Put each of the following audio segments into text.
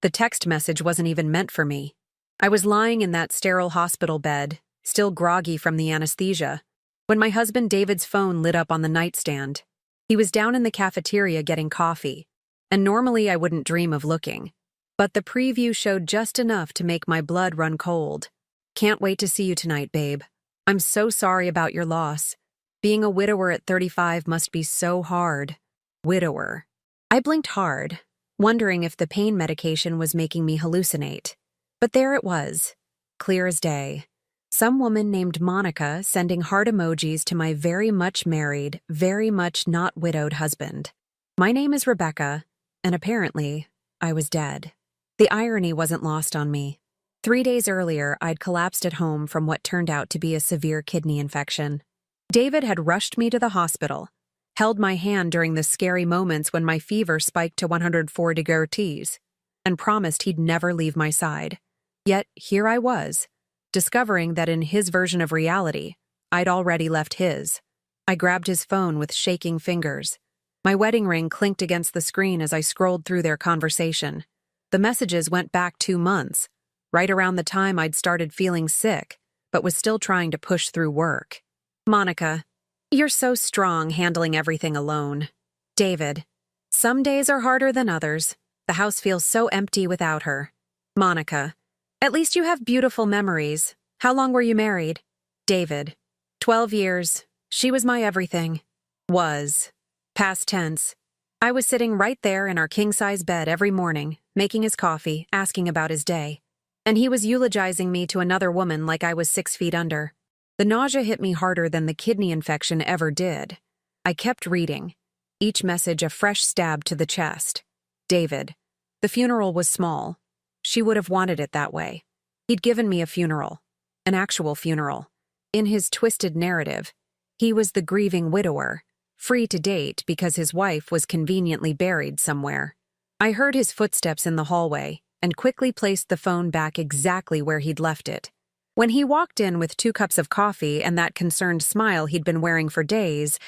The text message wasn't even meant for me. I was lying in that sterile hospital bed, still groggy from the anesthesia, when my husband David's phone lit up on the nightstand. He was down in the cafeteria getting coffee, and normally I wouldn't dream of looking. But the preview showed just enough to make my blood run cold. "Can't wait to see you tonight, babe. I'm so sorry about your loss. Being a widower at 35 must be so hard." Widower. I blinked hard, wondering if the pain medication was making me hallucinate. But there it was, clear as day. Some woman named Monica sending heart emojis to my very much married, very much not widowed husband. My name is Rebecca, and apparently, I was dead. The irony wasn't lost on me. 3 days earlier, I'd collapsed at home from what turned out to be a severe kidney infection. David had rushed me to the hospital, held my hand during the scary moments when my fever spiked to 104 degrees, and promised he'd never leave my side. Yet here I was, discovering that in his version of reality, I'd already left his. I grabbed his phone with shaking fingers. My wedding ring clinked against the screen as I scrolled through their conversation. The messages went back 2 months, right around the time I'd started feeling sick, but was still trying to push through work. "Monica, you're so strong handling everything alone." David, "Some days are harder than others. The house feels so empty without her." Monica, "At least you have beautiful memories. How long were you married?" David, 12 years. She was my everything." Was. Past tense. I was sitting right there in our king-size bed every morning, making his coffee, asking about his day. And he was eulogizing me to another woman like I was 6 feet under. The nausea hit me harder than the kidney infection ever did. I kept reading, each message a fresh stab to the chest. David, "The funeral was small. She would have wanted it that way. He'd given me a funeral, an actual funeral. In his twisted narrative, he was the grieving widower, free to date because his wife was conveniently buried somewhere." I heard his footsteps in the hallway and quickly placed the phone back exactly where he'd left it. When he walked in with 2 cups of coffee and that concerned smile he'd been wearing for days,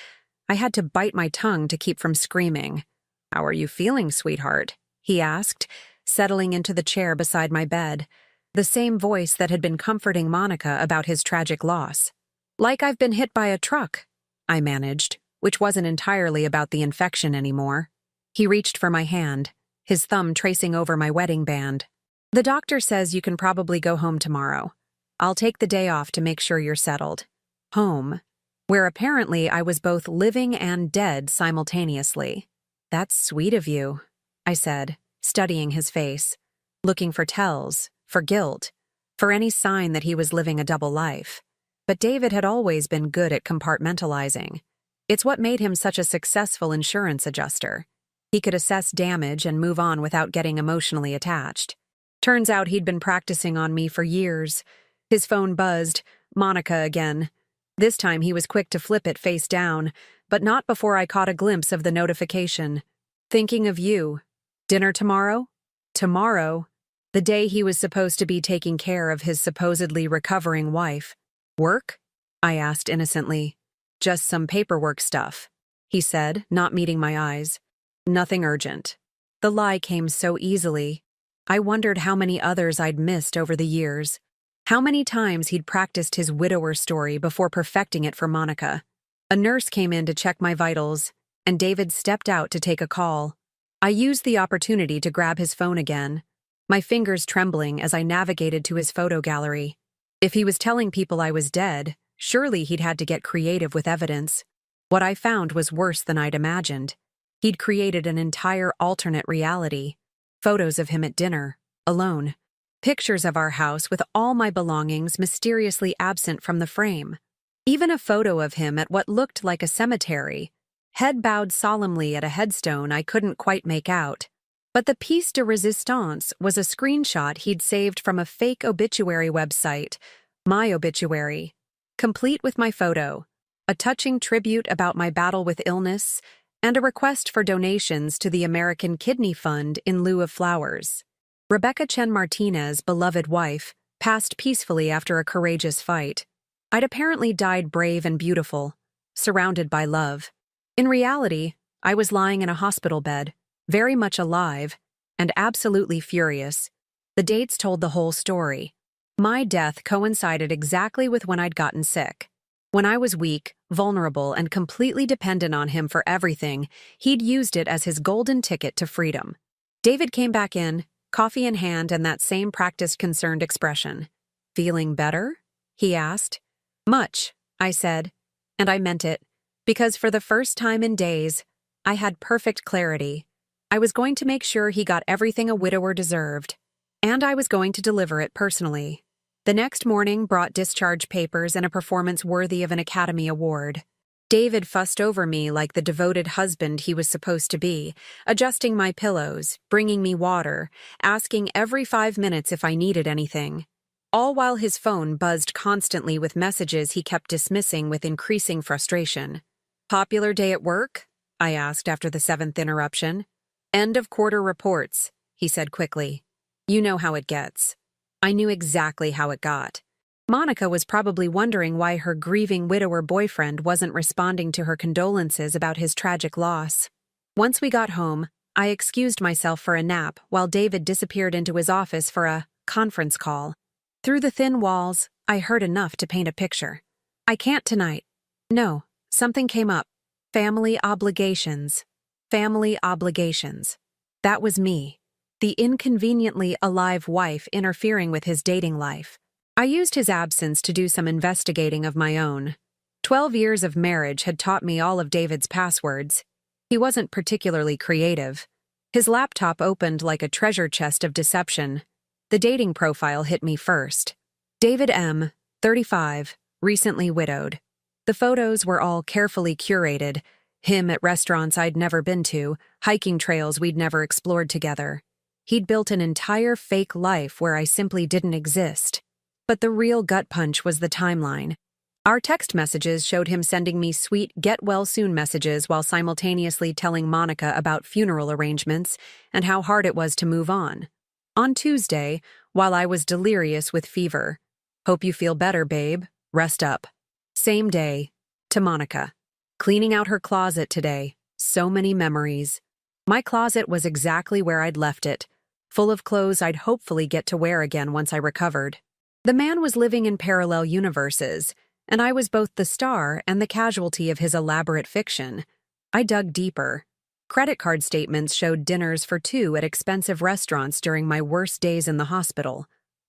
I had to bite my tongue to keep from screaming. "How are you feeling, sweetheart?" he asked, settling into the chair beside my bed, the same voice that had been comforting Monica about his tragic loss. "Like I've been hit by a truck," I managed, which wasn't entirely about the infection anymore. He reached for my hand, his thumb tracing over my wedding band. "The doctor says you can probably go home tomorrow. I'll take the day off to make sure you're settled." Home, where apparently I was both living and dead simultaneously. "That's sweet of you," I said, studying his face, looking for tells, for guilt, for any sign that he was living a double life. But David had always been good at compartmentalizing. It's what made him such a successful insurance adjuster. He could assess damage and move on without getting emotionally attached. Turns out he'd been practicing on me for years. His phone buzzed, Monica again. This time he was quick to flip it face down, but not before I caught a glimpse of the notification. "Thinking of you. Dinner tomorrow?" Tomorrow? The day he was supposed to be taking care of his supposedly recovering wife. "Work?" I asked innocently. "Just some paperwork stuff," he said, not meeting my eyes. "Nothing urgent." The lie came so easily. I wondered how many others I'd missed over the years. How many times he'd practiced his widower story before perfecting it for Monica. A nurse came in to check my vitals, and David stepped out to take a call. I used the opportunity to grab his phone again, my fingers trembling as I navigated to his photo gallery. If he was telling people I was dead, surely he'd had to get creative with evidence. What I found was worse than I'd imagined. He'd created an entire alternate reality. Photos of him at dinner, alone. Pictures of our house with all my belongings mysteriously absent from the frame. Even a photo of him at what looked like a cemetery, head bowed solemnly at a headstone I couldn't quite make out. But the piece de resistance was a screenshot he'd saved from a fake obituary website, My Obituary, complete with my photo, a touching tribute about my battle with illness, and a request for donations to the American Kidney Fund in lieu of flowers. Rebecca Chen Martinez, beloved wife, passed peacefully after a courageous fight. I'd apparently died brave and beautiful, surrounded by love. In reality, I was lying in a hospital bed, very much alive, and absolutely furious. The dates told the whole story. My death coincided exactly with when I'd gotten sick. When I was weak, vulnerable, and completely dependent on him for everything, he'd used it as his golden ticket to freedom. David came back in, coffee in hand and that same practiced concerned expression. "Feeling better?" he asked. "Much," I said, and I meant it, because for the first time in days, I had perfect clarity. I was going to make sure he got everything a widower deserved, and I was going to deliver it personally. The next morning brought discharge papers and a performance worthy of an Academy Award. David fussed over me like the devoted husband he was supposed to be, adjusting my pillows, bringing me water, asking every 5 minutes if I needed anything. All while his phone buzzed constantly with messages he kept dismissing with increasing frustration. "Popular day at work?" I asked after the 7th interruption. "End of quarter reports," he said quickly. "You know how it gets." I knew exactly how it got. Monica was probably wondering why her grieving widower boyfriend wasn't responding to her condolences about his tragic loss. Once we got home, I excused myself for a nap while David disappeared into his office for a conference call. Through the thin walls, I heard enough to paint a picture. "I can't tonight." "No, something came up. Family obligations." Family obligations. That was me. The inconveniently alive wife interfering with his dating life. I used his absence to do some investigating of my own. 12 years of marriage had taught me all of David's passwords. He wasn't particularly creative. His laptop opened like a treasure chest of deception. The dating profile hit me first. David M., 35, recently widowed. The photos were all carefully curated, him at restaurants I'd never been to, hiking trails we'd never explored together. He'd built an entire fake life where I simply didn't exist. But the real gut punch was the timeline. Our text messages showed him sending me sweet get-well-soon messages while simultaneously telling Monica about funeral arrangements and how hard it was to move on. On Tuesday, while I was delirious with fever, "Hope you feel better, babe. Rest up." Same day, to Monica. "Cleaning out her closet today. So many memories." My closet was exactly where I'd left it, full of clothes I'd hopefully get to wear again once I recovered. The man was living in parallel universes, and I was both the star and the casualty of his elaborate fiction. I dug deeper. Credit card statements showed dinners for two at expensive restaurants during my worst days in the hospital,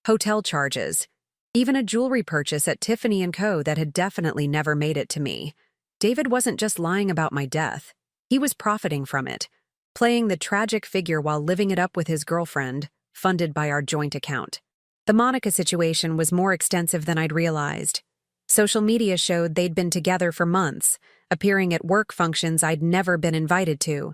hotel charges, even a jewelry purchase at Tiffany & Co. that had definitely never made it to me. David wasn't just lying about my death. He was profiting from it, playing the tragic figure while living it up with his girlfriend, funded by our joint account. The Monica situation was more extensive than I'd realized. Social media showed they'd been together for months, appearing at work functions I'd never been invited to.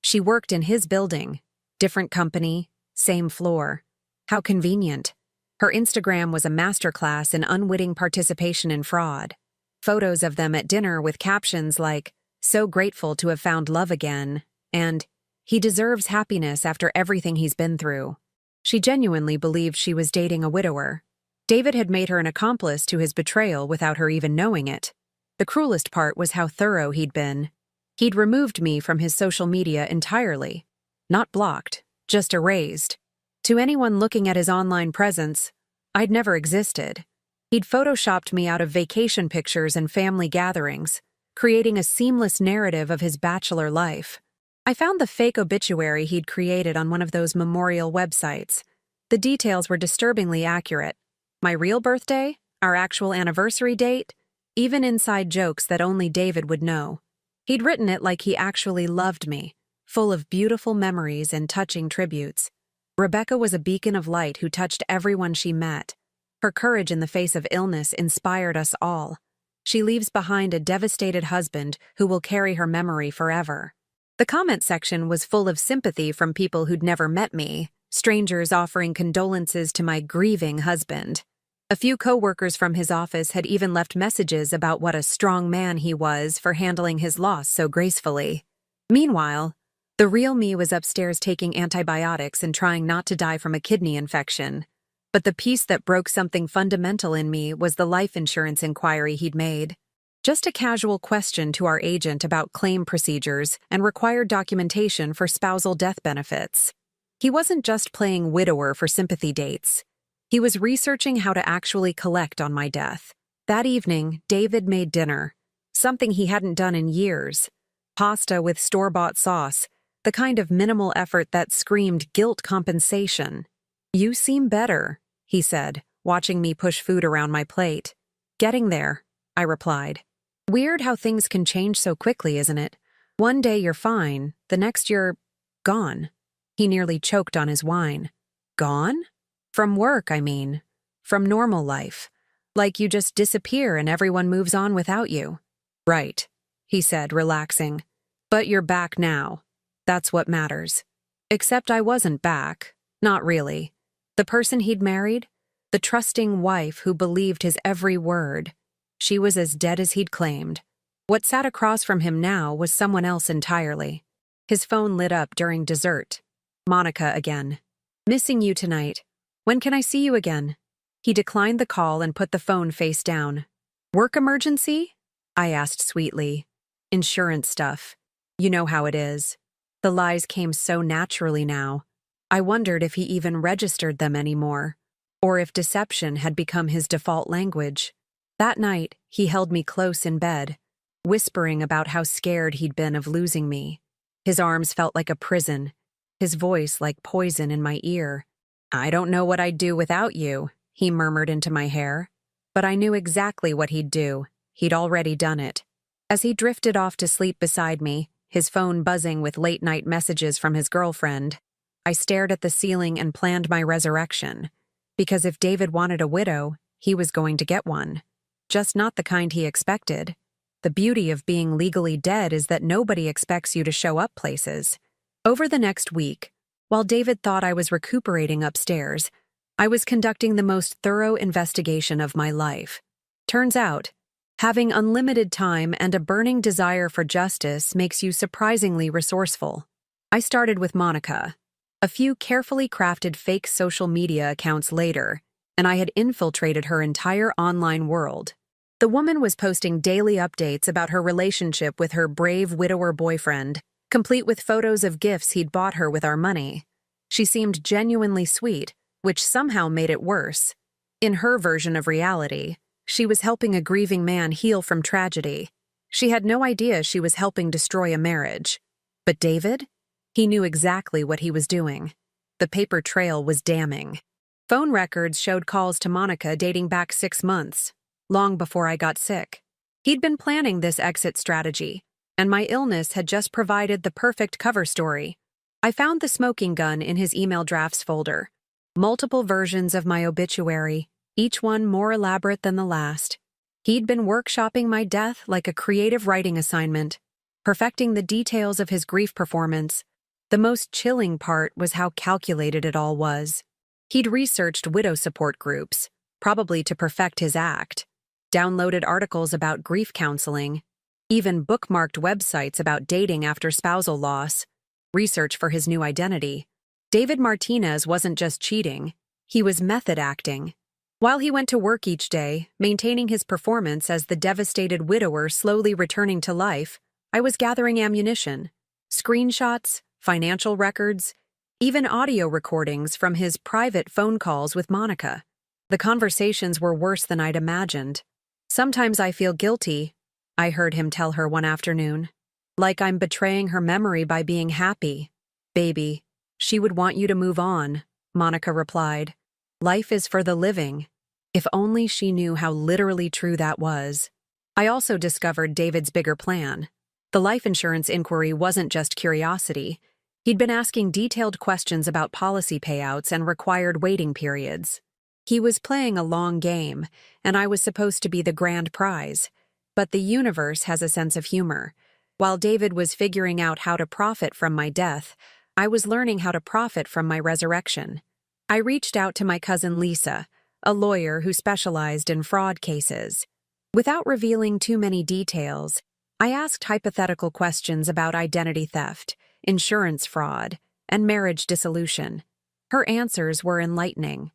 She worked in his building. Different company, same floor. How convenient. Her Instagram was a masterclass in unwitting participation in fraud. Photos of them at dinner with captions like, "So grateful to have found love again," and "He deserves happiness after everything he's been through." She genuinely believed she was dating a widower. David had made her an accomplice to his betrayal without her even knowing it. The cruelest part was how thorough he'd been. He'd removed me from his social media entirely. Not blocked, just erased. To anyone looking at his online presence, I'd never existed. He'd photoshopped me out of vacation pictures and family gatherings, creating a seamless narrative of his bachelor life. I found the fake obituary he'd created on one of those memorial websites. The details were disturbingly accurate. My real birthday, our actual anniversary date, even inside jokes that only David would know. He'd written it like he actually loved me, full of beautiful memories and touching tributes. Rebecca was a beacon of light who touched everyone she met. Her courage in the face of illness inspired us all. She leaves behind a devastated husband who will carry her memory forever. The comment section was full of sympathy from people who'd never met me, strangers offering condolences to my grieving husband. A few co-workers from his office had even left messages about what a strong man he was for handling his loss so gracefully. Meanwhile, the real me was upstairs taking antibiotics and trying not to die from a kidney infection. But the piece that broke something fundamental in me was the life insurance inquiry he'd made. Just a casual question to our agent about claim procedures and required documentation for spousal death benefits. He wasn't just playing widower for sympathy dates. He was researching how to actually collect on my death. That evening, David made dinner, something he hadn't done in years. Pasta with store-bought sauce, the kind of minimal effort that screamed guilt compensation. "You seem better," he said, watching me push food around my plate. "Getting there," I replied. Weird how things can change so quickly, isn't it? One day you're fine, the next you're gone. He nearly choked on his wine. Gone? From work, I mean. From normal life. Like you just disappear and everyone moves on without you. Right, he said, relaxing. But you're back now. That's what matters. Except I wasn't back. Not really. The person he'd married? The trusting wife who believed his every word. She was as dead as he'd claimed. What sat across from him now was someone else entirely. His phone lit up during dessert. Monica again. "Missing you tonight. When can I see you again?" He declined the call and put the phone face down. "Work emergency?" I asked sweetly. "Insurance stuff. You know how it is." The lies came so naturally now. I wondered if he even registered them anymore, or if deception had become his default language. That night, he held me close in bed, whispering about how scared he'd been of losing me. His arms felt like a prison, his voice like poison in my ear. "I don't know what I'd do without you," he murmured into my hair. But I knew exactly what he'd do. He'd already done it. As he drifted off to sleep beside me, his phone buzzing with late-night messages from his girlfriend, I stared at the ceiling and planned my resurrection. Because if David wanted a widow, he was going to get one. Just not the kind he expected. The beauty of being legally dead is that nobody expects you to show up places. Over the next week, while David thought I was recuperating upstairs, I was conducting the most thorough investigation of my life. Turns out, having unlimited time and a burning desire for justice makes you surprisingly resourceful. I started with Monica. A few carefully crafted fake social media accounts later, and I had infiltrated her entire online world. The woman was posting daily updates about her relationship with her brave widower boyfriend, complete with photos of gifts he'd bought her with our money. She seemed genuinely sweet, which somehow made it worse. In her version of reality, she was helping a grieving man heal from tragedy. She had no idea she was helping destroy a marriage. But David? He knew exactly what he was doing. The paper trail was damning. Phone records showed calls to Monica dating back 6 months, long before I got sick. He'd been planning this exit strategy, and my illness had just provided the perfect cover story. I found the smoking gun in his email drafts folder. Multiple versions of my obituary, each one more elaborate than the last. He'd been workshopping my death like a creative writing assignment, perfecting the details of his grief performance. The most chilling part was how calculated it all was. He'd researched widow support groups, probably to perfect his act, downloaded articles about grief counseling, even bookmarked websites about dating after spousal loss, research for his new identity. David Martinez wasn't just cheating, he was method acting. While he went to work each day, maintaining his performance as the devastated widower slowly returning to life, I was gathering ammunition, screenshots, financial records, even audio recordings from his private phone calls with Monica. The conversations were worse than I'd imagined. "Sometimes I feel guilty," I heard him tell her one afternoon. "Like I'm betraying her memory by being happy." "Baby, she would want you to move on," Monica replied. "Life is for the living." If only she knew how literally true that was. I also discovered David's bigger plan. The life insurance inquiry wasn't just curiosity. He'd been asking detailed questions about policy payouts and required waiting periods. He was playing a long game, and I was supposed to be the grand prize. But the universe has a sense of humor. While David was figuring out how to profit from my death, I was learning how to profit from my resurrection. I reached out to my cousin Lisa, a lawyer who specialized in fraud cases. Without revealing too many details, I asked hypothetical questions about identity theft, insurance fraud, and marriage dissolution. Her answers were enlightening.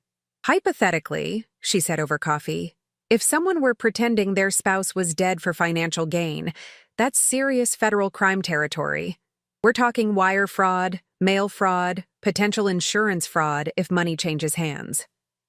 "Hypothetically," she said over coffee, "if someone were pretending their spouse was dead for financial gain, that's serious federal crime territory. We're talking wire fraud, mail fraud, potential insurance fraud if money changes hands.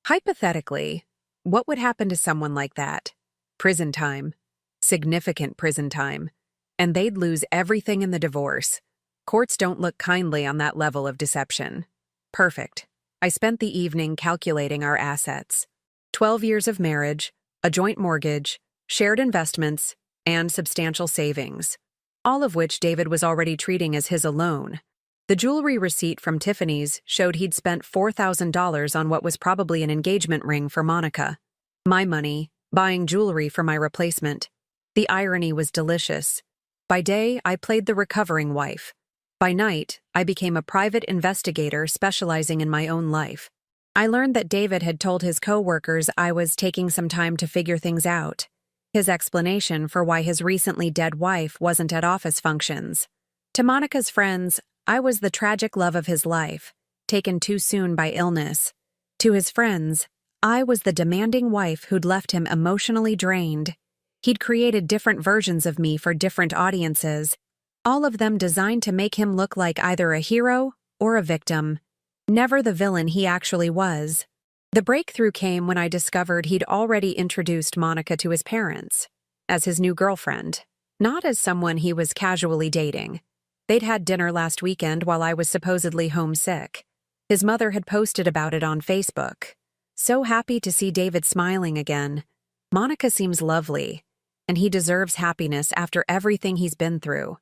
Hypothetically, what would happen to someone like that? Prison time. Significant prison time. And they'd lose everything in the divorce. Courts don't look kindly on that level of deception. Perfect. I spent the evening calculating our assets. 12 years of marriage, a joint mortgage, shared investments, and substantial savings, all of which David was already treating as his alone. The jewelry receipt from Tiffany's showed he'd spent $4,000 on what was probably an engagement ring for Monica. My money, buying jewelry for my replacement. The irony was delicious. By day, I played the recovering wife. By night, I became a private investigator specializing in my own life. I learned that David had told his co-workers I was taking some time to figure things out. His explanation for why his recently dead wife wasn't at office functions. To Monica's friends, I was the tragic love of his life, taken too soon by illness. To his friends, I was the demanding wife who'd left him emotionally drained. He'd created different versions of me for different audiences, all of them designed to make him look like either a hero or a victim, never the villain he actually was. The breakthrough came when I discovered he'd already introduced Monica to his parents, as his new girlfriend, not as someone he was casually dating. They'd had dinner last weekend while I was supposedly homesick. His mother had posted about it on Facebook. So happy to see David smiling again. Monica seems lovely, and he deserves happiness after everything he's been through.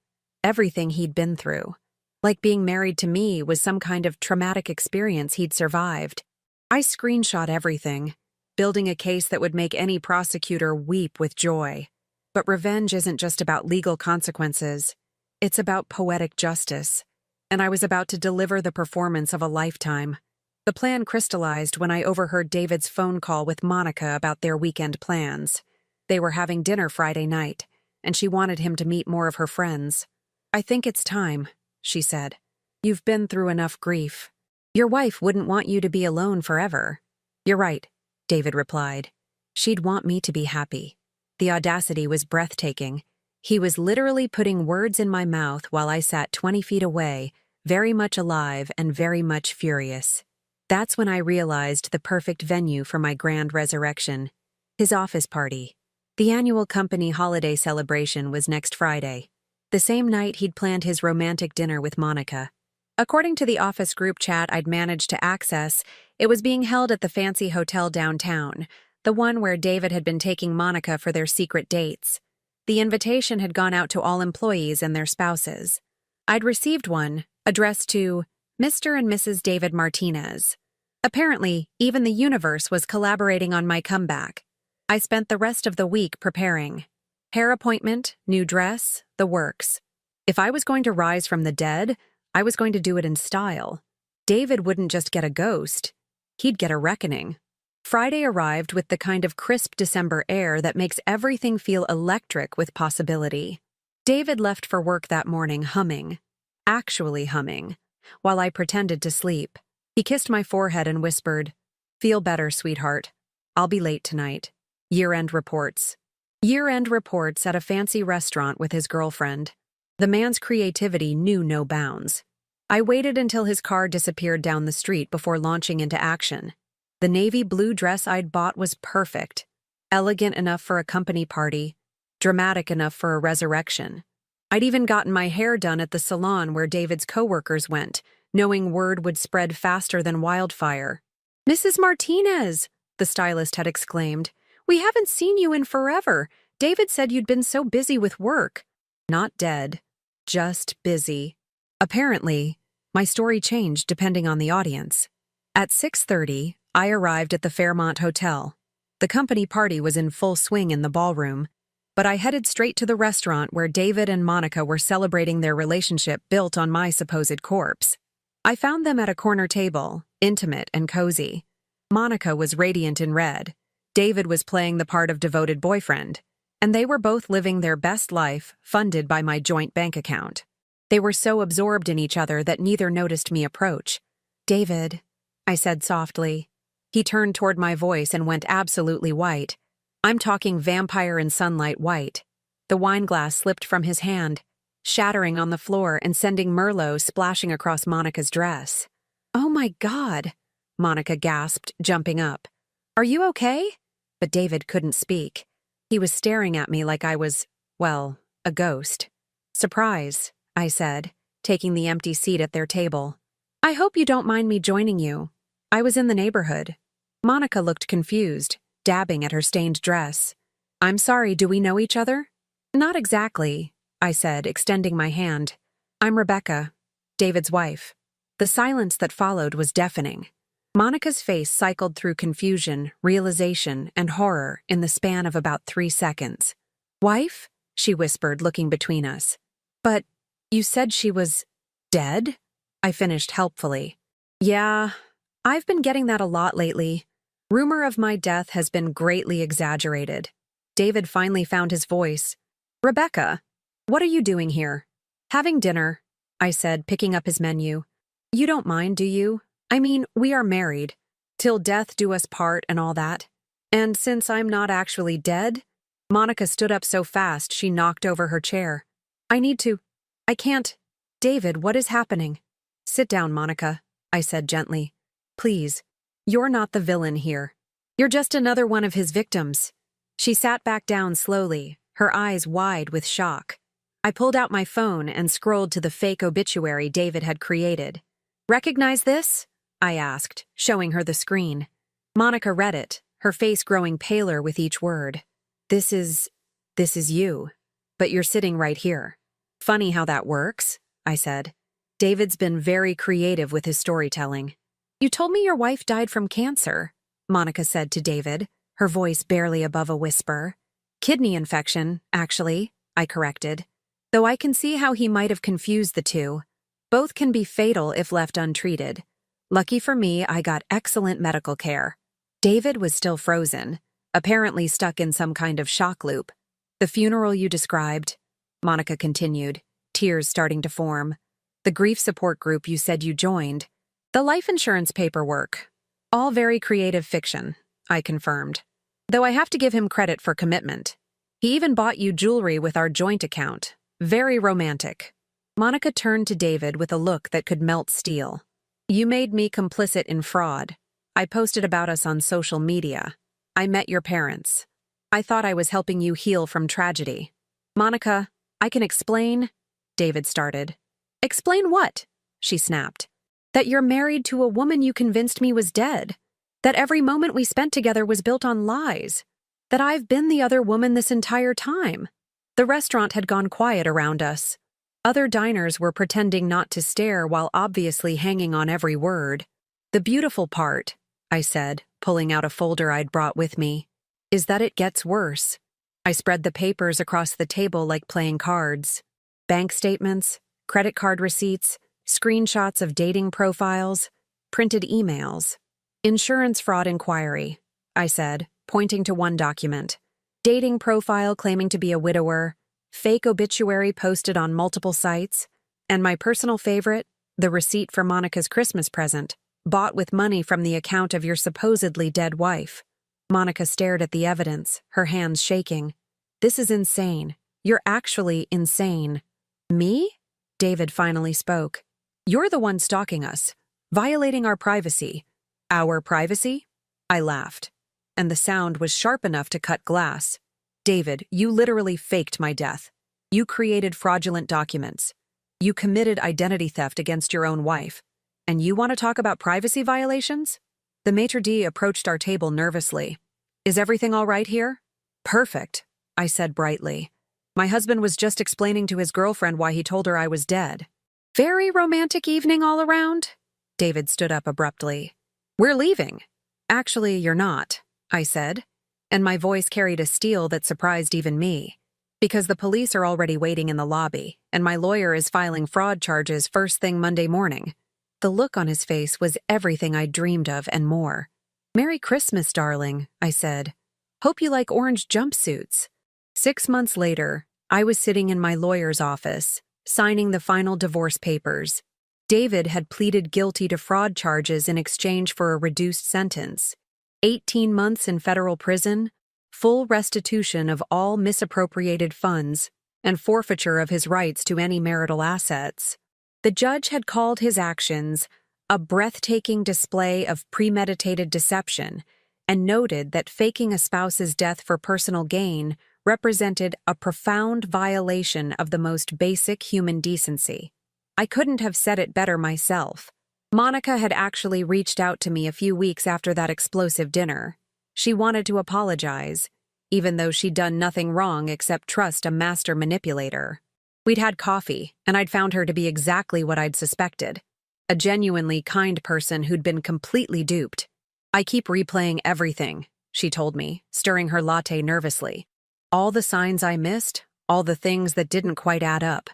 Everything he'd been through. Like being married to me was some kind of traumatic experience he'd survived. I screenshot everything, building a case that would make any prosecutor weep with joy. But revenge isn't just about legal consequences. It's about poetic justice. And I was about to deliver the performance of a lifetime. The plan crystallized when I overheard David's phone call with Monica about their weekend plans. They were having dinner Friday night, and she wanted him to meet more of her friends. "I think it's time," she said. "You've been through enough grief. Your wife wouldn't want you to be alone forever." "You're right," David replied. "She'd want me to be happy." The audacity was breathtaking. He was literally putting words in my mouth while I sat 20 feet away, very much alive and very much furious. That's when I realized the perfect venue for my grand resurrection. His office party. The annual company holiday celebration was next Friday. The same night he'd planned his romantic dinner with Monica. According to the office group chat I'd managed to access, it was being held at the fancy hotel downtown, the one where David had been taking Monica for their secret dates. The invitation had gone out to all employees and their spouses. I'd received one, addressed to Mr. and Mrs. David Martinez. Apparently, even the universe was collaborating on my comeback. I spent the rest of the week preparing. Hair appointment, new dress, the works. If I was going to rise from the dead, I was going to do it in style. David wouldn't just get a ghost. He'd get a reckoning. Friday arrived with the kind of crisp December air that makes everything feel electric with possibility. David left for work that morning humming. Actually humming. While I pretended to sleep. He kissed my forehead and whispered, "Feel better, sweetheart. I'll be late tonight. Year-end reports." Year-end reports at a fancy restaurant with his girlfriend. The man's creativity knew no bounds. I waited until his car disappeared down the street before launching into action. The navy blue dress I'd bought was perfect. Elegant enough for a company party. Dramatic enough for a resurrection. I'd even gotten my hair done at the salon where David's coworkers went, knowing word would spread faster than wildfire. "Mrs. Martinez," the stylist had exclaimed. "We haven't seen you in forever. David said you'd been so busy with work." Not dead, just busy. Apparently, my story changed depending on the audience. At 6:30, I arrived at the Fairmont Hotel. The company party was in full swing in the ballroom, but I headed straight to the restaurant where David and Monica were celebrating their relationship built on my supposed corpse. I found them at a corner table, intimate and cozy. Monica was radiant in red. David was playing the part of devoted boyfriend, and they were both living their best life, funded by my joint bank account. They were so absorbed in each other that neither noticed me approach. "David," I said softly. He turned toward my voice and went absolutely white. I'm talking vampire in sunlight white. The wine glass slipped from his hand, shattering on the floor and sending Merlot splashing across Monica's dress. "Oh my God," Monica gasped, jumping up. "Are you okay?" But David couldn't speak. He was staring at me like I was, well, a ghost. "Surprise," I said, taking the empty seat at their table. "I hope you don't mind me joining you. I was in the neighborhood." Monica looked confused, dabbing at her stained dress. "I'm sorry, do we know each other?" "Not exactly," I said, extending my hand. "I'm Rebecca, David's wife." The silence that followed was deafening. Monica's face cycled through confusion, realization, and horror in the span of about 3 seconds. "Wife?" she whispered, looking between us. "But you said she was dead?" I finished helpfully. "Yeah, I've been getting that a lot lately. Rumor of my death has been greatly exaggerated." David finally found his voice. "Rebecca, what are you doing here?" "Having dinner," I said, picking up his menu. "You don't mind, do you? I mean, we are married. Till death do us part and all that. And since I'm not actually dead..." Monica stood up so fast she knocked over her chair. I can't. "David, what is happening?" "Sit down, Monica," I said gently. "Please. You're not the villain here. You're just another one of his victims." She sat back down slowly, her eyes wide with shock. I pulled out my phone and scrolled to the fake obituary David had created. "Recognize this?" I asked, showing her the screen. Monica read it, her face growing paler with each word. This is you. But you're sitting right here." "Funny how that works," I said. "David's been very creative with his storytelling." "You told me your wife died from cancer," Monica said to David, her voice barely above a whisper. "Kidney infection, actually," I corrected. Though I can see how he might have confused the two. Both can be fatal if left untreated. Lucky for me, I got excellent medical care. David was still frozen, apparently stuck in some kind of shock loop. "The funeral you described," Monica continued, tears starting to form. "The grief support group you said you joined. The life insurance paperwork. All very creative fiction," I confirmed. Though I have to give him credit for commitment. He even bought you jewelry with our joint account. Very romantic." Monica turned to David with a look that could melt steel. "You made me complicit in fraud. I posted about us on social media. I met your parents. I thought I was helping you heal from tragedy." "Monica, I can explain," David started. "Explain what?" she snapped. "That you're married to a woman you convinced me was dead. That every moment we spent together was built on lies. That I've been the other woman this entire time." The restaurant had gone quiet around us. Other diners were pretending not to stare while obviously hanging on every word. "The beautiful part," I said, pulling out a folder I'd brought with me, "is that it gets worse." I spread the papers across the table like playing cards. Bank statements, credit card receipts, screenshots of dating profiles, printed emails. "Insurance fraud inquiry," I said, pointing to one document. "Dating profile claiming to be a widower, fake obituary posted on multiple sites, and my personal favorite, the receipt for Monica's Christmas present, bought with money from the account of your supposedly dead wife." Monica stared at the evidence, her hands shaking. "This is insane. You're actually insane." "Me?" David finally spoke. "You're the one stalking us, violating our privacy." "Our privacy?" I laughed, and the sound was sharp enough to cut glass. "David, you literally faked my death. You created fraudulent documents. You committed identity theft against your own wife. And you want to talk about privacy violations?" The maitre d' approached our table nervously. "Is everything all right here?" "Perfect," I said brightly. "My husband was just explaining to his girlfriend why he told her I was dead." "Very romantic evening all around?" David stood up abruptly. "We're leaving." "Actually, you're not," I said, and my voice carried a steel that surprised even me. "Because the police are already waiting in the lobby, and my lawyer is filing fraud charges first thing Monday morning." The look on his face was everything I'd dreamed of and more. "Merry Christmas, darling," I said. "Hope you like orange jumpsuits." 6 months later, I was sitting in my lawyer's office, signing the final divorce papers. David had pleaded guilty to fraud charges in exchange for a reduced sentence. 18 months in federal prison, full restitution of all misappropriated funds, and forfeiture of his rights to any marital assets. The judge had called his actions a breathtaking display of premeditated deception, and noted that faking a spouse's death for personal gain represented a profound violation of the most basic human decency. I couldn't have said it better myself. Monica had actually reached out to me a few weeks after that explosive dinner. She wanted to apologize, even though she'd done nothing wrong except trust a master manipulator. We'd had coffee, and I'd found her to be exactly what I'd suspected. A genuinely kind person who'd been completely duped. "I keep replaying everything," she told me, stirring her latte nervously. "All the signs I missed, all the things that didn't quite add up.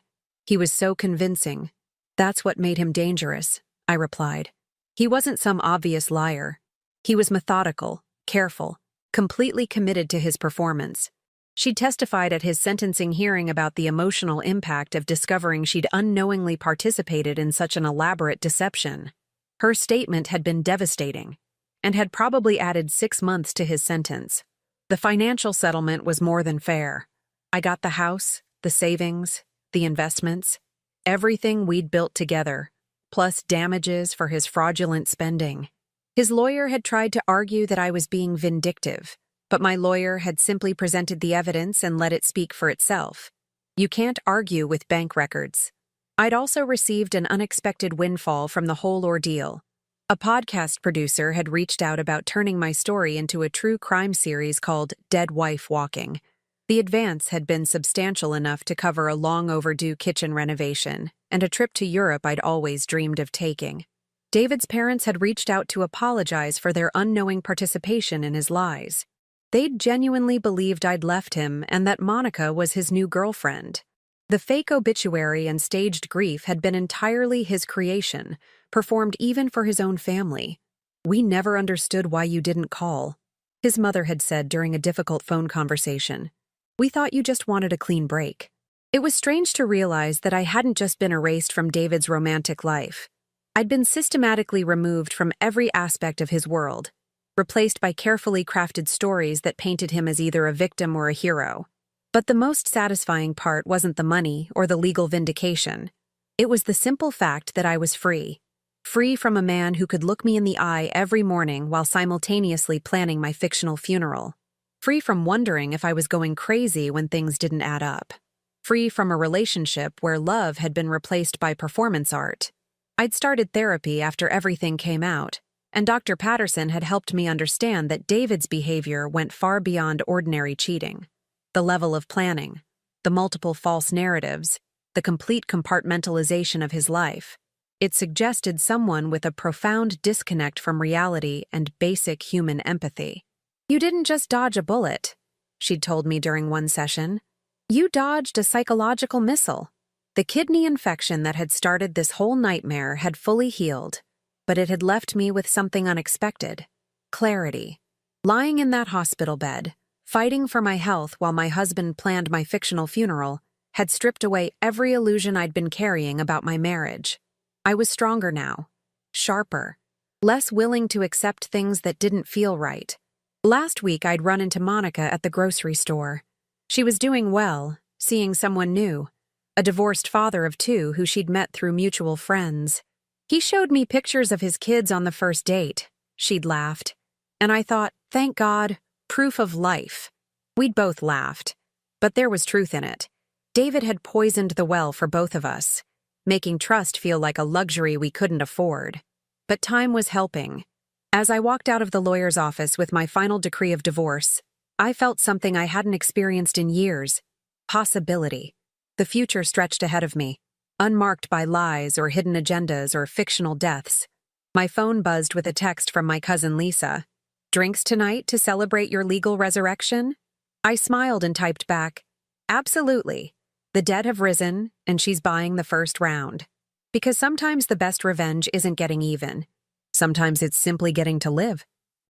He was so convincing. That's what made him dangerous," I replied. "He wasn't some obvious liar. He was methodical, careful, completely committed to his performance." She testified at his sentencing hearing about the emotional impact of discovering she'd unknowingly participated in such an elaborate deception. Her statement had been devastating, and had probably added 6 months to his sentence. The financial settlement was more than fair. I got the house, the savings, the investments, everything we'd built together, plus damages for his fraudulent spending. His lawyer had tried to argue that I was being vindictive, but my lawyer had simply presented the evidence and let it speak for itself. You can't argue with bank records. I'd also received an unexpected windfall from the whole ordeal. A podcast producer had reached out about turning my story into a true crime series called Dead Wife Walking. The advance had been substantial enough to cover a long-overdue kitchen renovation and a trip to Europe I'd always dreamed of taking. David's parents had reached out to apologize for their unknowing participation in his lies. They'd genuinely believed I'd left him and that Monica was his new girlfriend. The fake obituary and staged grief had been entirely his creation, performed even for his own family. "We never understood why you didn't call," his mother had said during a difficult phone conversation. "We thought you just wanted a clean break." It was strange to realize that I hadn't just been erased from David's romantic life. I'd been systematically removed from every aspect of his world, replaced by carefully crafted stories that painted him as either a victim or a hero. But the most satisfying part wasn't the money or the legal vindication. It was the simple fact that I was free. Free from a man who could look me in the eye every morning while simultaneously planning my fictional funeral. Free from wondering if I was going crazy when things didn't add up. Free from a relationship where love had been replaced by performance art. I'd started therapy after everything came out, and Dr. Patterson had helped me understand that David's behavior went far beyond ordinary cheating. The level of planning, the multiple false narratives, the complete compartmentalization of his life. It suggested someone with a profound disconnect from reality and basic human empathy. "You didn't just dodge a bullet," she'd told me during one session. "You dodged a psychological missile." The kidney infection that had started this whole nightmare had fully healed, but it had left me with something unexpected: clarity. Lying in that hospital bed, fighting for my health while my husband planned my fictional funeral, had stripped away every illusion I'd been carrying about my marriage. I was stronger now, sharper, less willing to accept things that didn't feel right. Last week I'd run into Monica at the grocery store. She was doing well, seeing someone new, a divorced father of 2 who she'd met through mutual friends. "He showed me pictures of his kids on the first date," she'd laughed. And I thought, thank God, proof of life. We'd both laughed, but there was truth in it. David had poisoned the well for both of us, making trust feel like a luxury we couldn't afford. But time was helping. As I walked out of the lawyer's office with my final decree of divorce, I felt something I hadn't experienced in years: possibility. The future stretched ahead of me, unmarked by lies or hidden agendas or fictional deaths. My phone buzzed with a text from my cousin Lisa. "Drinks tonight to celebrate your legal resurrection?" I smiled and typed back, "Absolutely. The dead have risen, and she's buying the first round." Because sometimes the best revenge isn't getting even. Sometimes it's simply getting to live.